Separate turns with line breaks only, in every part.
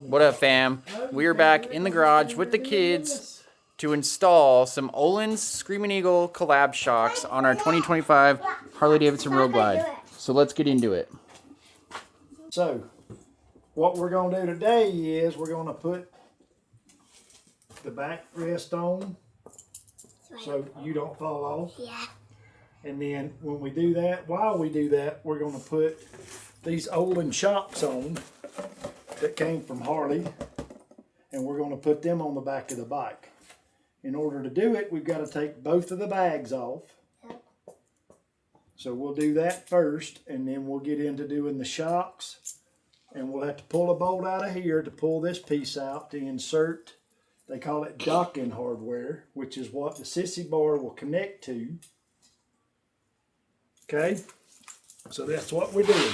What up, fam? We are back in the garage with the kids to install some Öhlins Screamin' Eagle collab shocks on our 2025 Harley-Davidson Road Glide. So let's get into it.
So, what we're going to do today is we're going to put the backrest on so you don't fall off.
Yeah.
And then when we do that, while we do that, we're going to put these Öhlins shocks on that came from Harley, and we're going to put them on the back of the bike. In order to do it, we've got to take both of the bags off. So we'll do that first, and then we'll get into doing the shocks, and we'll have to pull a bolt out of here to pull this piece out to insert, they call it docking hardware, which is what the Sissy Bar will connect to. Okay, so that's what we're doing.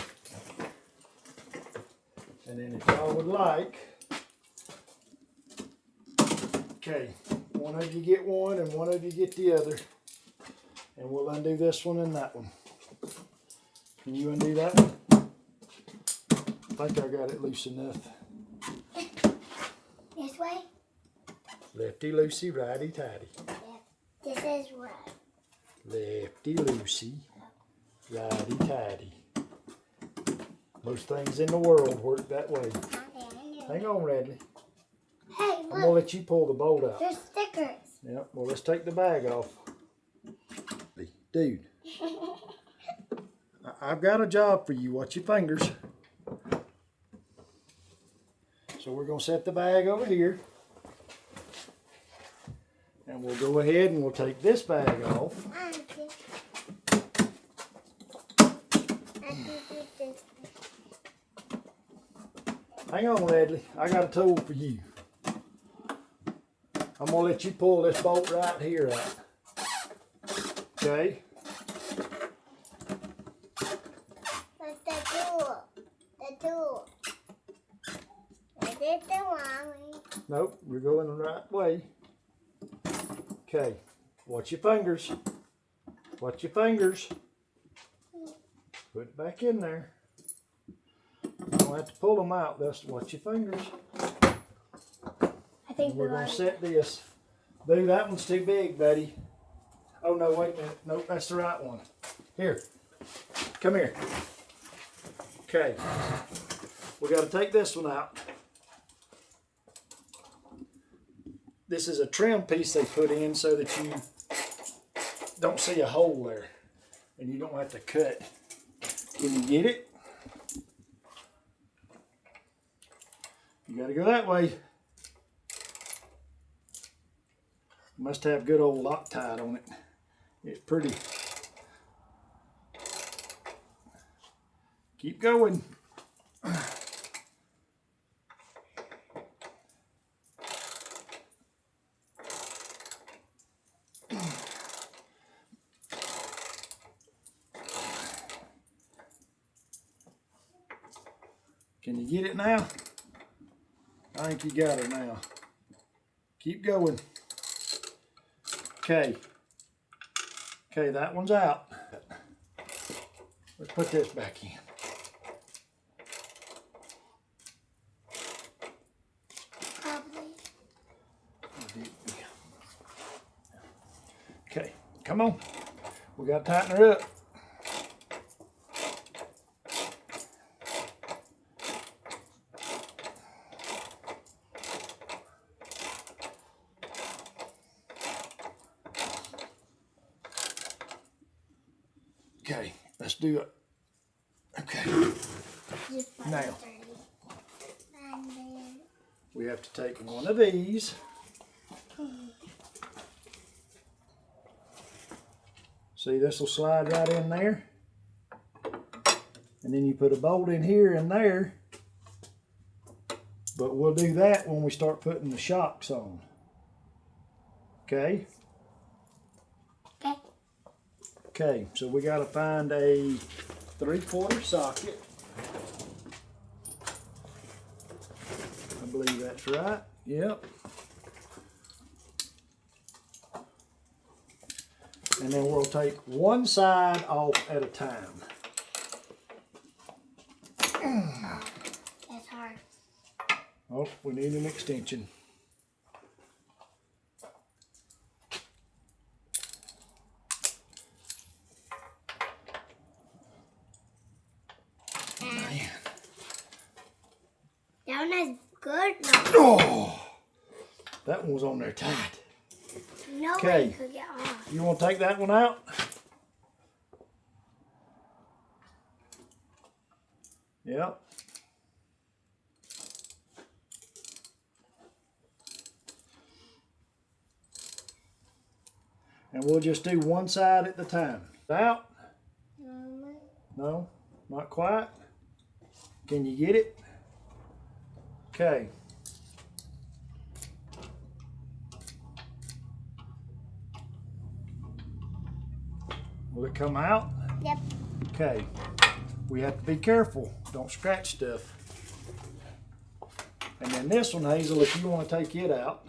And then if y'all would like, okay, one of you get one and one of you get the other. And we'll undo this one and that one. Can you undo that one? I think I got it loose enough.
This way?
Lefty loosey, righty tighty.
This is right.
Lefty loosey, righty tighty. Most things in the world work that way. Hang on, Radley.
Hey,
I'm going to
look.
let you pull the bolt out.
There's stickers.
Yep, well, let's take the bag off. Dude, I've got a job for you. Watch your fingers. So we're going to set the bag over here. And we'll go ahead and we'll take this bag off. Hang on, Radley. I got a tool for you. I'm going to let you pull this bolt right here out. Okay?
That's the tool. The tool. Is it the one?
Nope, you're going the right way. Okay, watch your fingers. Watch your fingers. Put it back in there. You don't have to pull them out. Just watch your fingers.
I think
We're going to set this. Boo, that one's too big, buddy. Oh, no, wait a minute. Nope, that's the right one. Here. Come here. Okay. We got to take this one out. This is a trim piece they put in so that you don't see a hole there. And you don't have to cut. Can you get it? You got to go that way. Must have good old Loctite on it. It's pretty. Keep going. Can you get it now? I think you got her now. Keep going. Okay. Okay, that one's out. Let's put this back in.
Probably.
Okay, come on. We got to tighten her up. Okay, let's do it. Okay, now we have to take one of these. See, this will slide right in there. And then you put a bolt in here and there. But we'll do that when we start putting the shocks on. Okay?
Okay.
Okay, so we got to find a 3/4 socket. I believe that's right. Yep. And then we'll take one side off at a time.
It's hard.
Oh, we need an extension. Man.
That one is good.
Oh, that one was on there tight.
No
Okay.
way you could get off.
You want to take that one out? Yep. And we'll just do one side at the time. Out? No, not quite. Can you get it? Okay. Will it come out?
Yep.
Okay. We have to be careful. Don't scratch stuff. And then this one, Hazel, if you want to take it out,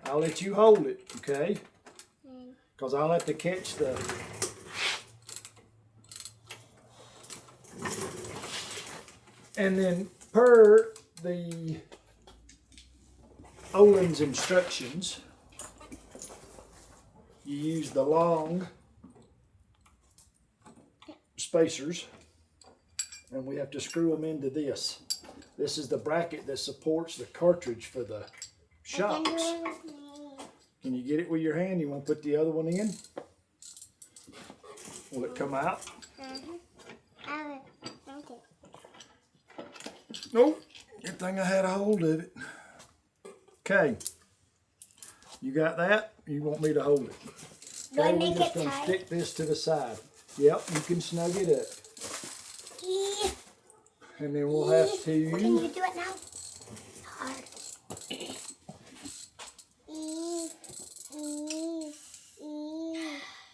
I'll let you hold it, okay? Because I'll have to catch the... And then per the Öhlins instructions, you use the long spacers, and we have to screw them into this. This is the bracket that supports the cartridge for the shocks. Can you get it with your hand? You want to put the other one in? Will it come out? Nope. Good thing I had a hold of it. Okay. You got that? You want me to hold it?
Do I
Okay,
make
we're just
it
going to
tight?
stick this to the side. Yep, you can snug it up. And then we'll have
Can you
to...
do it now? Hard.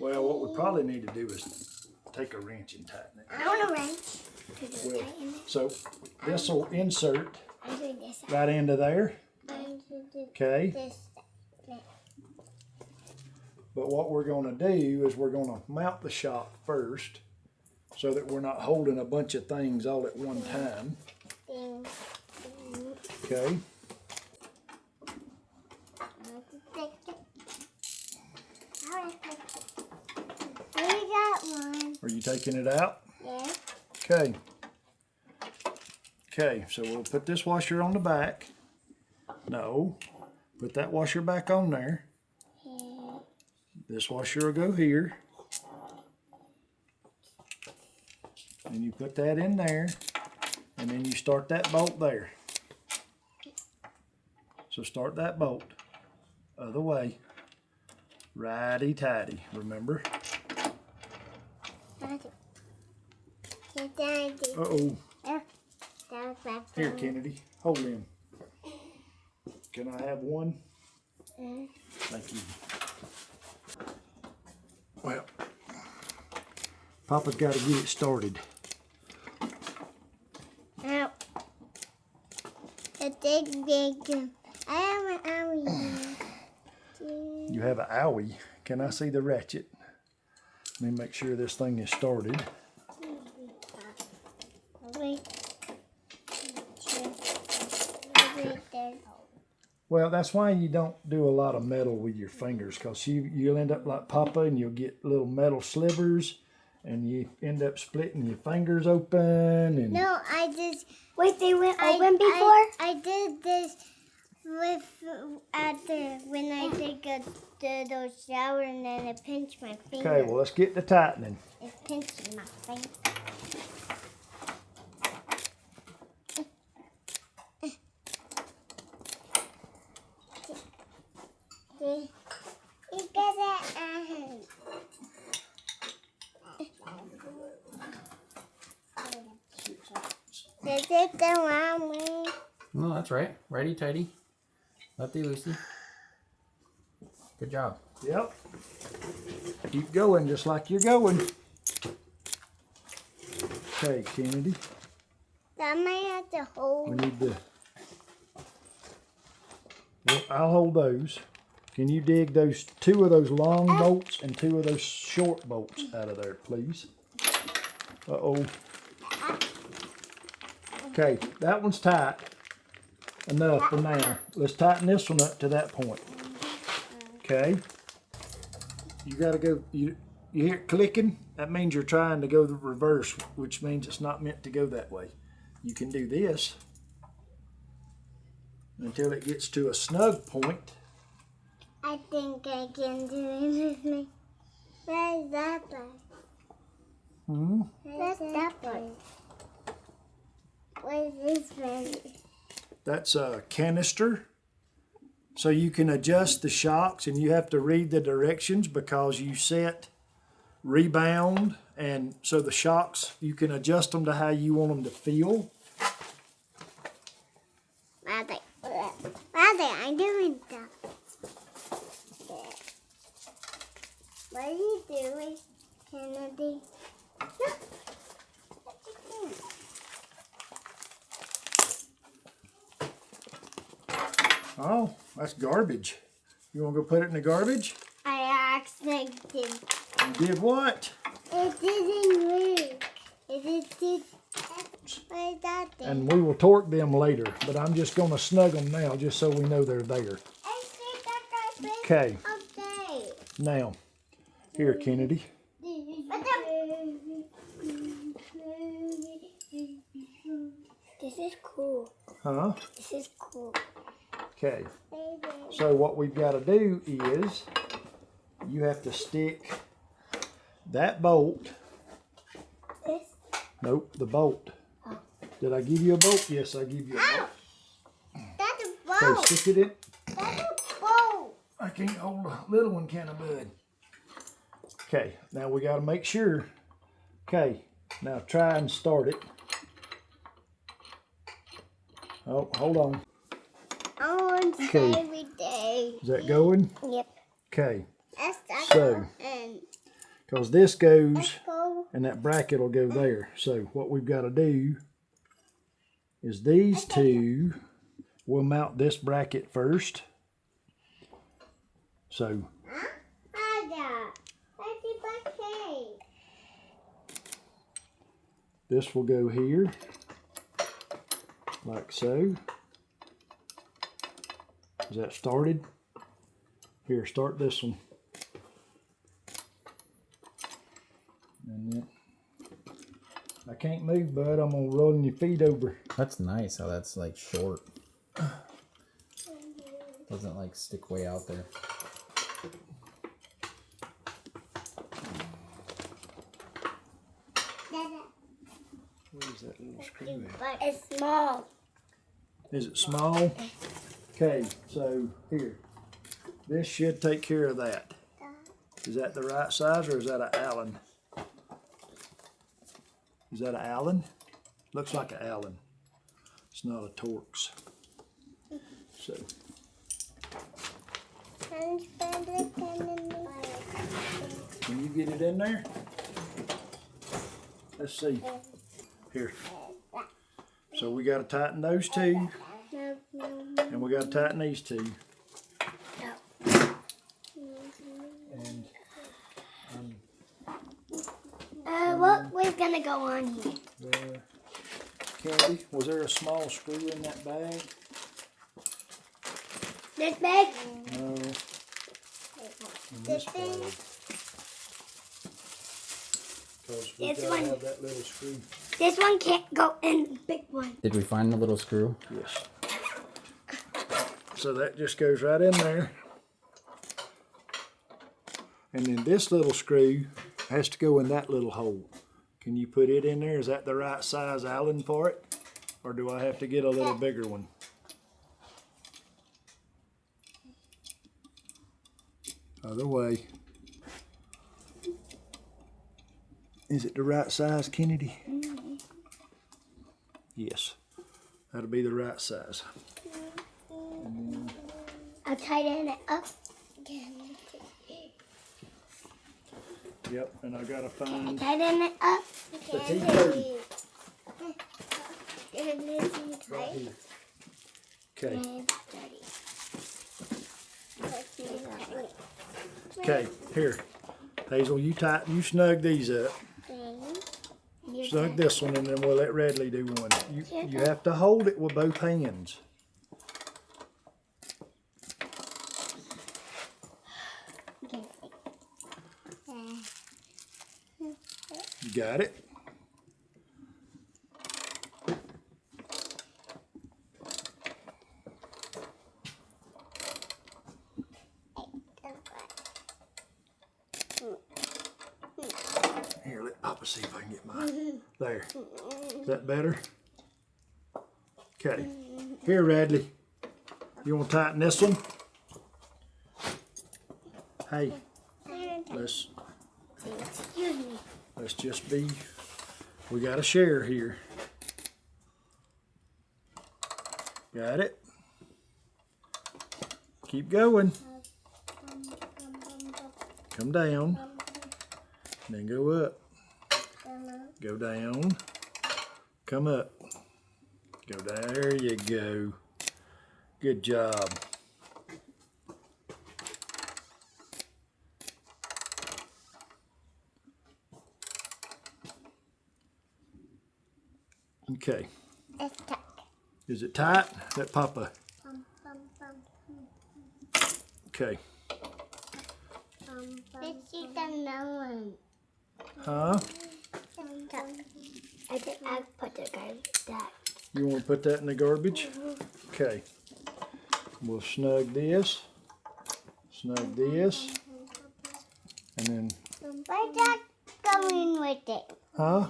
Well, what we probably need to do is take a wrench and tighten it.
I want a wrench to do
Well,
tighten it.
so this will insert
I'm doing this.
right into there.
I'm going to do
Okay.
this.
But what we're going to do is we're going to mount the shock first so that we're not holding a bunch of things all at one time.
Ding.
Okay.
We got one.
Are you taking it out?
Yeah.
Okay. Okay, so we'll put this washer on the back. No. Put that washer back on there. This washer will go here. And you put that in there. And then you start that bolt there. So start that bolt. Other way. Righty-tighty, remember? Uh-oh. Here, Kennedy. Hold him. Can I have one? Thank you. Well, Papa's got to get it started.
Ow. A big. I have an owie.
You have an owie. Can I see the ratchet? Let me make sure this thing is started.
Wait.
Well, that's why you don't do a lot of metal with your fingers, because you'll end up like Papa and you'll get little metal slivers and you end up splitting your fingers open. And
No, I just.
Wait, they went open before?
I did this with when I take the shower and then it pinched my finger.
okay, well, let's get the tightening.
It pinched my finger. You got it. This is the wrong way.
No, that's right. Righty tighty. Lefty loosey. Good job.
Yep. Keep going just like you're going. Okay, Kennedy.
That might have to
We
hold.
need to... Well, I'll hold those. Can you dig those 2 of those long bolts and 2 of those short bolts out of there, please? Uh-oh. Okay, that one's tight. enough for now. Let's tighten this one up to that point. Okay. You gotta go, you hear it clicking? That means you're trying to go the reverse, which means it's not meant to go that way. You can do this until it gets to a snug point.
I think I can do it with me. Where's that part? Where's that part? Where's this one?
That's a canister. So you can adjust the shocks, and you have to read the directions because you set rebound, and so the shocks, you can adjust them to how you want them to feel.
Mother, I'm doing that. What are you doing, Kennedy?
Oh, that's garbage. You want to go put it in the garbage?
I accidentally did.
You did what?
It didn't work. It did. What is that thing?
And we will torque them later, but I'm just going to snug them now just so we know they're there. Okay.
Okay.
Now, here, Kennedy.
This is cool.
Huh?
This is cool.
Okay. So what we've got to do is you have to stick that bolt.
This?
Nope, the bolt.
Oh.
Did I give you a bolt? Yes, I give you a bolt.
That's a
Okay,
boat.
stick it in.
That's a boat.
I can't hold a little one, can I, bud? Okay, now we got to make sure. Okay, now try and start it. Oh, hold on.
I want to
Okay.
stay every day.
Is that going?
Yep.
Okay,
That's
So.
and
because this goes
go.
and that bracket will go there. So what we've got to do is these two, we'll mount this bracket first. So this will go here, like so. Is that started? Here, start this one. And then, I can't move, bud. I'm gonna roll your feet over.
That's nice how that's like short. Doesn't like stick way out there.
Where's that little screw at?
It's small.
Is it small? Okay, so here. This should take care of that. Is that the right size or is that an Allen? Is that an Allen? Looks like an Allen. It's not a Torx. So. Can you get it in there? Let's see. Here. So we got to tighten those two. And we got to tighten these two. And
What was gonna go on here?
Candy, was there a small screw in that bag?
This bag?
No. In this bag. Because we
This
gotta
one.
have that little screw.
This one can't go in the big one.
Did we find the little screw?
Yes. So that just goes right in there. And then this little screw has to go in that little hole. Can you put it in there? Is that the right size Allen for it? Or do I have to get a little bigger one? Other way. Is it the right size, Kennedy? Yes. That'll be the right size.
I'll tighten it up.
Yep, and I gotta find
Tighten it up.
the T30. Right here. Okay. Okay, here. Hazel, you snug these up. Snug this one and then we'll let Redley do one. You have to hold it with both hands. got it. Here, let Papa see if I can get mine. There. Is that better? Okay. Here, Radley. You want to tighten this one? Hey, let's just be, we got to share here. Got it? Keep going. Come down. Then go up. Go down. Come up. Go down. There you go. Good job. Okay.
It's tight.
Is it tight? Let Papa. Okay.
Let's see the one.
Huh?
I put the garbage back.
You want to put that in the garbage? Okay. We'll snug this. Snug this. And then.
Where's that going with it?
Huh?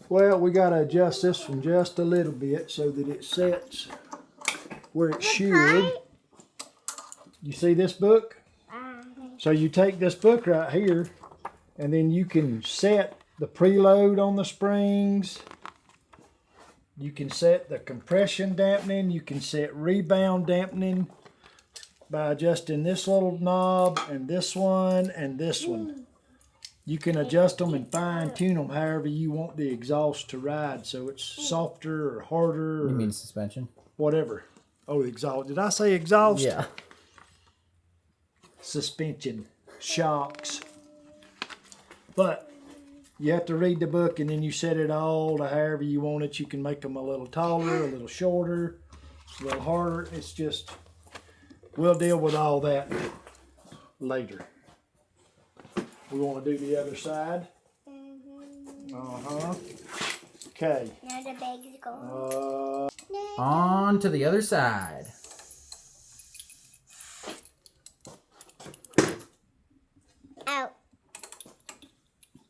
Well, we got to adjust this one just a little bit so that it sets where it should. You see this book? So you take this book right here, and then you can set the preload on the springs. You can set the compression dampening. You can set rebound dampening by adjusting this little knob and this one and this one. You can adjust them and fine tune them however you want the exhaust to ride, so it's softer or harder.
You mean suspension?
Whatever. Oh, exhaust. Did I say exhaust?
Yeah.
Suspension, shocks. But you have to read the book, and then you set it all to however you want it. You can make them a little taller, a little shorter, a little harder. It's just, we'll deal with all that later. We want to do the other side. Okay.
Now the bag's gone.
On to the other side.
Out.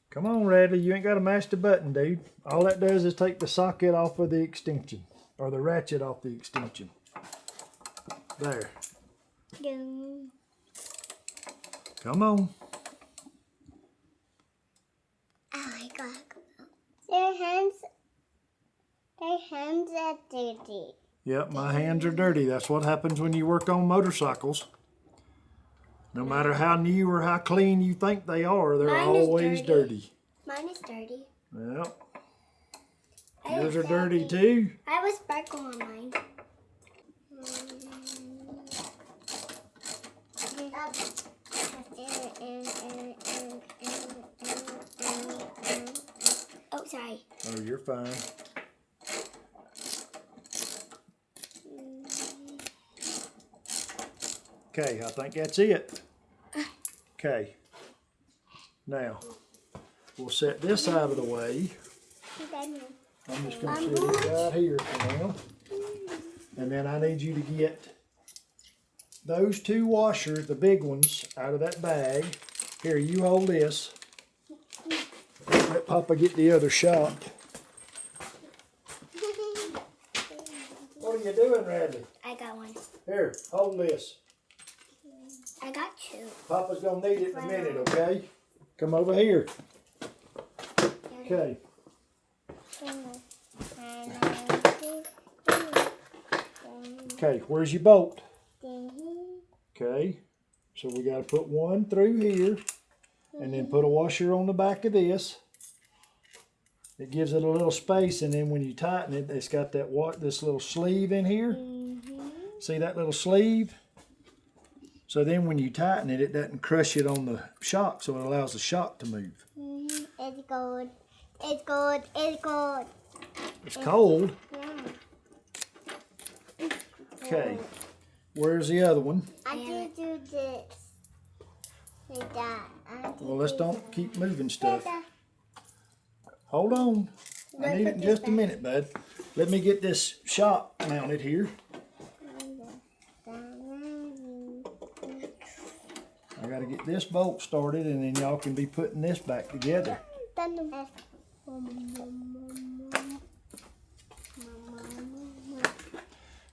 Come on, Radley. You ain't got to mash the button, dude. All that does is take the socket off of the extension, or the ratchet off the extension. There. Come on.
Oh my God. Their hands are dirty.
Yep, my hands are dirty. That's what happens when you work on motorcycles. No matter how new or how clean you think they are, they're
Mine is
always dirty.
Mine is dirty.
Yep. Yours are dirty too.
I have a sparkle on mine. Oh, sorry.
Oh, you're fine. Okay, I think that's it. Okay. Now, we'll set this out of the way. I'm just going to sit it right here for now. And then I need you to get those two washers, the big ones, out of that bag. Here, you hold this. Let Papa get the other shot. What are you doing, Radley?
I got one.
Here, hold this.
I got two.
Papa's gonna need it in a minute, okay? Come over here. Okay. Okay, where's your bolt? Okay, so we gotta put one through here, and then put a washer on the back of this. It gives it a little space, and then when you tighten it, it's got that this little sleeve in here. See that little sleeve? So then when you tighten it, it doesn't crush it on the shock, so it allows the shock to move.
It's cold. It's cold. It's cold.
It's cold.
Yeah.
Okay. Where's the other one?
I can do this. Like that.
Well, let's don't keep moving stuff. Hold on. I need it in just a minute, bud. Let me get this shock mounted here. I gotta get this bolt started and then y'all can be putting this back together.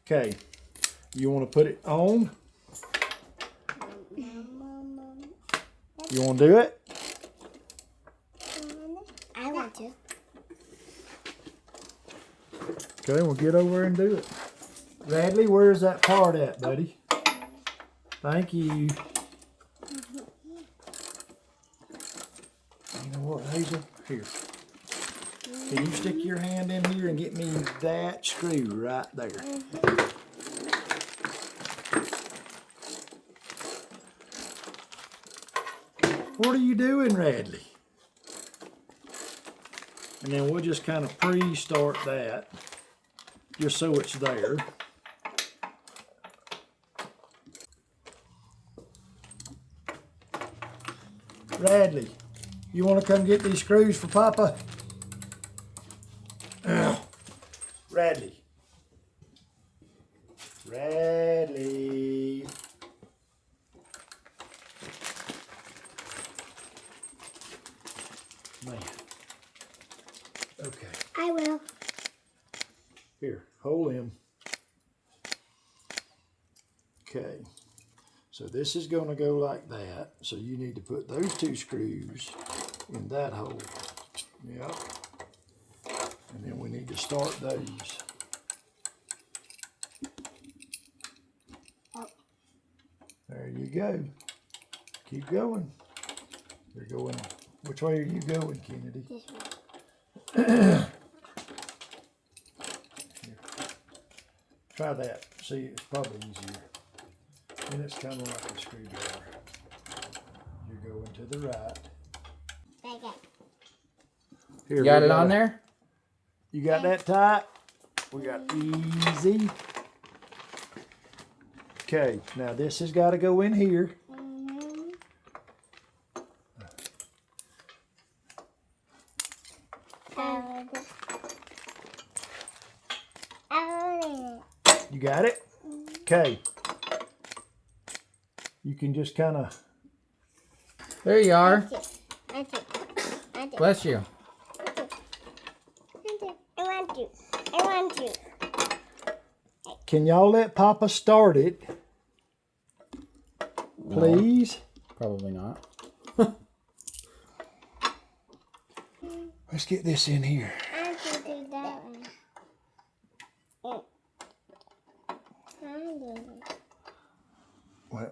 Okay, you want to put it on? You want to do it?
I want to.
Okay, we'll get over and do it. Radley, where's that part at, buddy? Thank you. You know what, Hazel? Here. Can you stick your hand in here and get me that screw right there? What are you doing, Radley? And then we'll just kind of pre-start that, just so it's there. Radley, you want to come get these screws for Papa? Radley. Radley. Man. Okay.
I will.
Here, hold him. Okay. So this is going to go like that. So you need to put those two screws in that hole. Yep. And then we need to start those. There you go. Keep going. You're going. Which way are you going, Kennedy?
This one.
Try that. See, it's probably easier. And it's kind of like a screwdriver. You're going to the right.
Okay.
Here,
You got
we
it on
gotta-
there?
You got that tight? We got easy. Okay, now this has got to go in here. You got it? Okay. You can just kind of,
There you are.
I do.
Bless you.
I want to.
can y'all let Papa start it? Please?
Probably not.
Let's get this in here.
I want to do that one. I do it.
Well,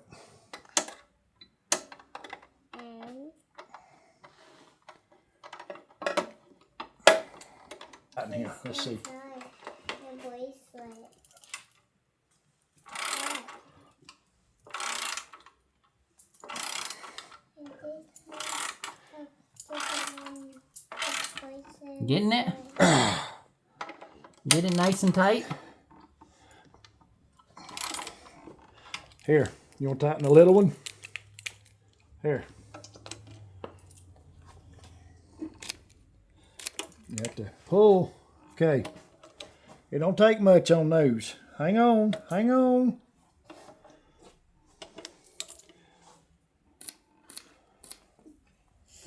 And
in here. Let's see.
the bracelet.
Getting it? Get it nice and tight?
Here, you want to tighten the little one? Here. You have to pull. Okay. It don't take much on those. Hang on, hang on.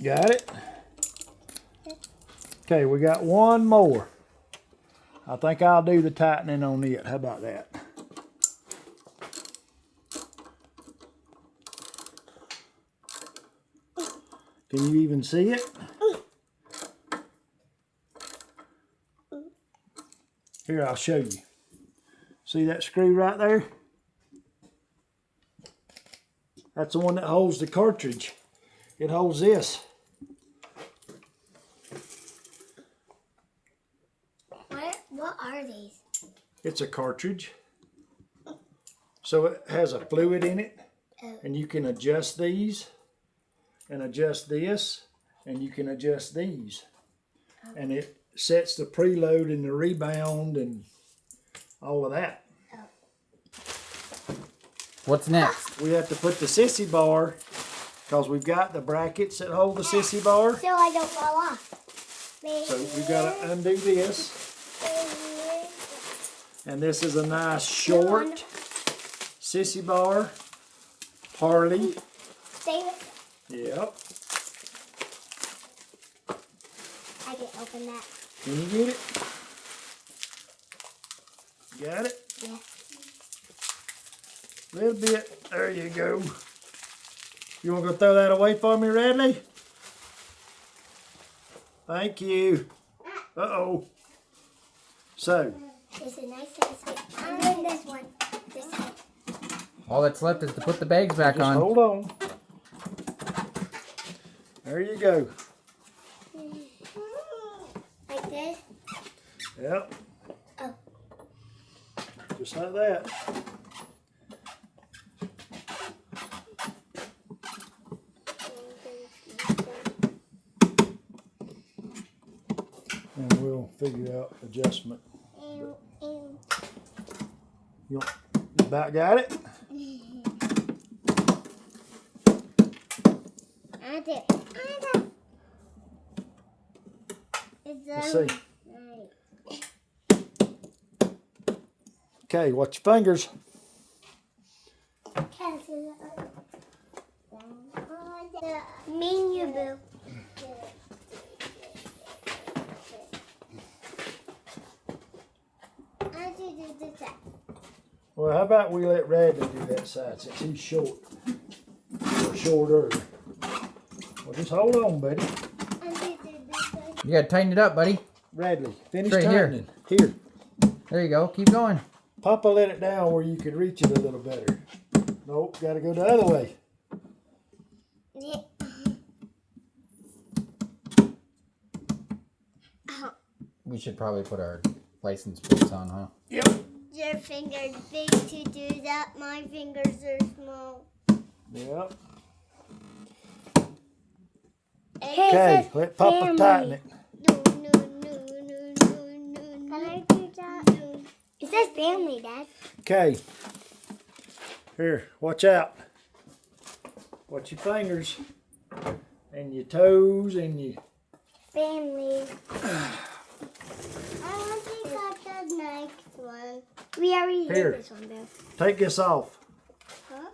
Got it? Okay, we got one more. I think I'll do the tightening on it. How about that? Can you even see it? Here, I'll show you. See that screw right there? That's the one that holds the cartridge. It holds this.
What are these?
It's a cartridge. So it has a fluid in it. And you can adjust these and adjust this and you can adjust these. And it sets the preload and the rebound and all of that.
What's next?
We have to put the Sissy Bar, because we've got the brackets that hold the Sissy Bar.
So I don't fall off.
So we gotta undo this. And this is a nice short Sissy Bar Harley. Yep.
I can open that.
Can you get it? Got it?
Yeah.
Little bit. There you go. You want to go throw that away for me, Radley? Thank you. Uh-oh. So.
It's a nice size. I'm doing this one. This side.
All that's left is to put the bags back
Just
on.
hold on. There you go.
Like this?
Yep.
Oh.
Just like that. And we'll figure out adjustment. You about got it?
I did.
Let's see. Okay, watch your fingers.
Me and you, Boo. I do this side.
Well, how about we let Radley do that side since he's short. Or shorter. Well, just hold on, buddy.
I do this side.
You gotta tighten it up, buddy.
Radley, finish
Straight here.
tightening. Here.
There you go. Keep going.
Papa let it down where you could reach it a little better. Nope, gotta go the other way.
Yeah.
We should probably put our license plates on, huh?
Yep.
Your finger's big to do that. My fingers are small.
Yep.
Hey,
Okay, let Papa tighten it.
No. Can I do that? No. It says family, Dad.
Okay. Here, watch out. Watch your fingers. And your toes and your...
Family. I want to cut the next one. We already
Here.
did this one, Bill.
Take this off.
Huh?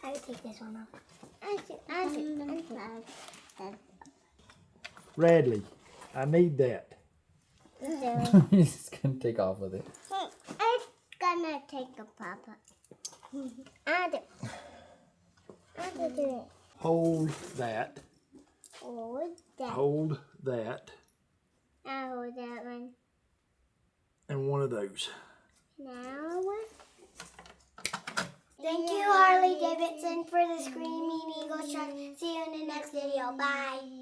I would take this one off. I do.
Radley, I need that.
So,
He's just gonna take off with it.
I'm gonna take a papa. I do it.
Hold that.
Hold that.
Hold that.
I hold that one.
And one of those.
Now. Thank you, Harley-Davidson, for the Screaming Eagle shot. See you in the next video. Bye.